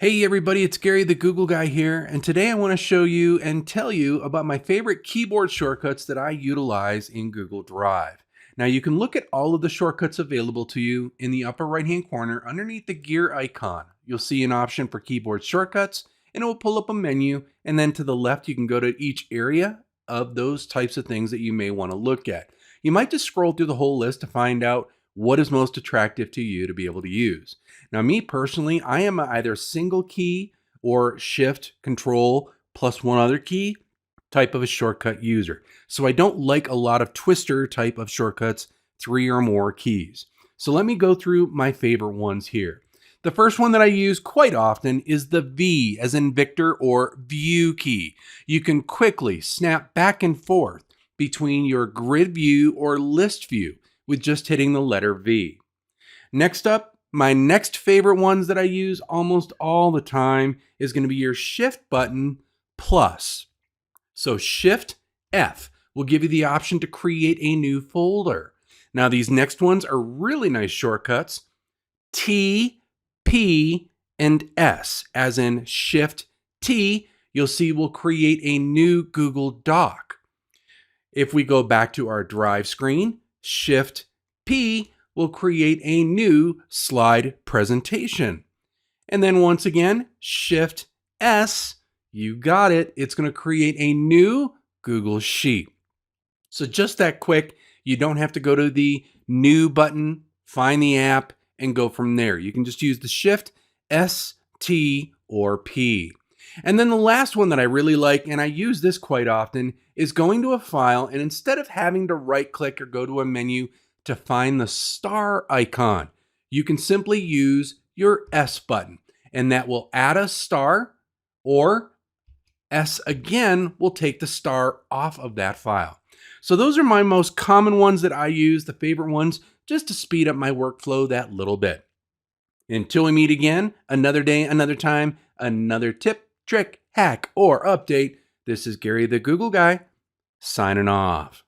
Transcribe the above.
Hey everybody, it's Gary the Google Guy here, and today I want to show you and tell you about my favorite keyboard shortcuts that I utilize in Google Drive. Now you can look at all of the shortcuts available to you in the upper right hand corner underneath the gear icon. You'll see an option for keyboard shortcuts and it will pull up a menu, and then to the left you can go to each area of those types of things that you may want to look at. You might just scroll through the whole list to find out what is most attractive to you to be able to use. Now, me personally, I am either single key or shift control plus one other key type of a shortcut user. So I don't like a lot of twister type of shortcuts, three or more keys. So let me go through my favorite ones here. The first one that I use quite often is the V as in Victor or view key. You can quickly snap back and forth between your grid view or list view with just hitting the letter V. Next up, my next favorite ones that I use almost all the time is going to be your Shift button plus. So Shift F will give you the option to create a new folder. Now these next ones are really nice shortcuts. T, P, and S, as in Shift T, you'll see will create a new Google Doc. If we go back to our Drive screen, Shift P will create a new slide presentation. And then once again, Shift S, you got it. It's going to create a new Google Sheet. So just that quick, you don't have to go to the new button, find the app, and go from there. You can just use the Shift, S, T, or P. And then the last one that I really like, and I use this quite often, is going to a file, and instead of having to right click or go to a menu to find the star icon, you can simply use your S button, and that will add a star, or S again will take the star off of that file. So those are my most common ones that I use, the favorite ones, just to speed up my workflow that little bit. Until we meet again, another day, another time, another tip, trick, hack, or update, this is Gary the Google Guy, signing off.